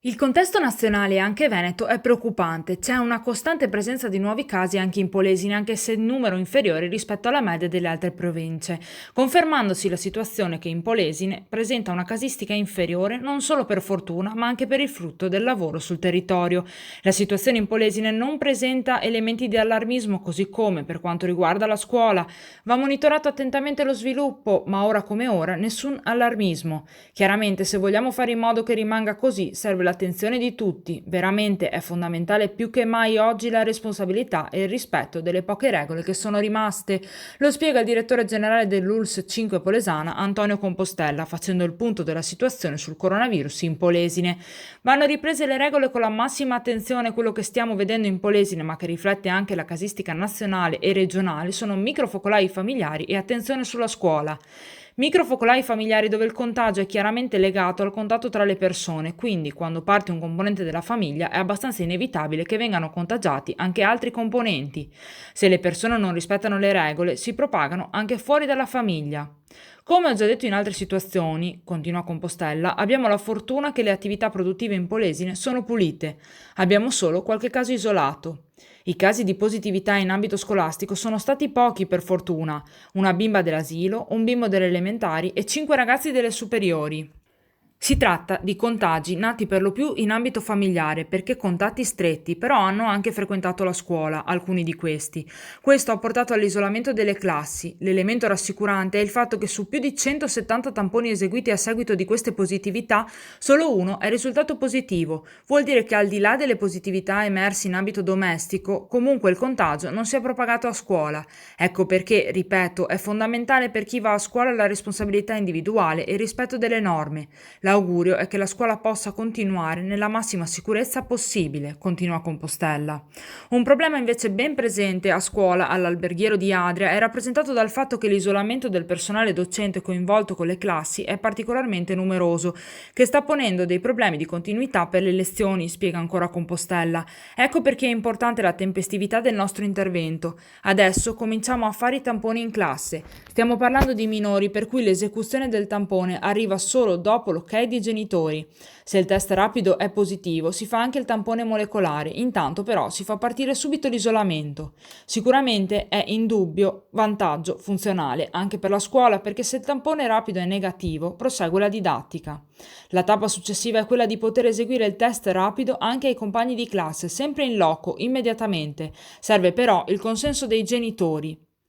Il contesto nazionale e anche veneto è preoccupante, c'è una costante presenza di nuovi casi anche in Polesine, anche se in numero inferiore rispetto alla media delle altre province, confermandosi la situazione che in Polesine presenta una casistica inferiore non solo per fortuna, ma anche per il frutto del lavoro sul territorio. La situazione in Polesine non presenta elementi di allarmismo, così come per quanto riguarda la scuola. Va monitorato attentamente lo sviluppo, ma ora come ora nessun allarmismo. Chiaramente, se vogliamo fare in modo che rimanga così, serve l'attenzione di tutti. Veramente è fondamentale più che mai oggi la responsabilità e il rispetto delle poche regole che sono rimaste. Lo spiega il direttore generale dell'ULSS 5 Polesana, Antonio Compostella, facendo il punto della situazione sul coronavirus in Polesine. Vanno riprese le regole con la massima attenzione. Quello che stiamo vedendo in Polesine, ma che riflette anche la casistica nazionale e regionale, sono microfocolai familiari e attenzione sulla scuola. Microfocolai familiari dove il contagio è chiaramente legato al contatto tra le persone, quindi quando parte un componente della famiglia è abbastanza inevitabile che vengano contagiati anche altri componenti. Se le persone non rispettano le regole, si propagano anche fuori dalla famiglia. Come ho già detto in altre situazioni, continua Compostella, abbiamo la fortuna che le attività produttive in Polesine sono pulite. Abbiamo solo qualche caso isolato. I casi di positività in ambito scolastico sono stati pochi per fortuna, una bimba dell'asilo, un bimbo delle elementari e 5 ragazzi delle superiori. Si tratta di contagi nati per lo più in ambito familiare perché contatti stretti, però hanno anche frequentato la scuola, alcuni di questi. Questo ha portato all'isolamento delle classi. L'elemento rassicurante è il fatto che su più di 170 tamponi eseguiti a seguito di queste positività, solo uno è risultato positivo. Vuol dire che al di là delle positività emerse in ambito domestico, comunque il contagio non si è propagato a scuola. Ecco perché, ripeto, è fondamentale per chi va a scuola la responsabilità individuale e il rispetto delle norme. L'augurio è che la scuola possa continuare nella massima sicurezza possibile, continua Compostella. Un problema invece ben presente a scuola all'alberghiero di Adria è rappresentato dal fatto che l'isolamento del personale docente coinvolto con le classi è particolarmente numeroso, che sta ponendo dei problemi di continuità per le lezioni, spiega ancora Compostella. Ecco perché è importante la tempestività del nostro intervento. Adesso cominciamo a fare i tamponi in classe. Stiamo parlando di minori per cui l'esecuzione del tampone arriva solo dopo l'ok dei genitori. Se il test rapido è positivo, si fa anche il tampone molecolare, intanto però si fa partire subito l'isolamento. Sicuramente è indubbio vantaggio funzionale anche per la scuola perché se il tampone rapido è negativo, prosegue la didattica. La tappa successiva è quella di poter eseguire il test rapido anche ai compagni di classe, sempre in loco, immediatamente. Serve però il consenso dei genitori.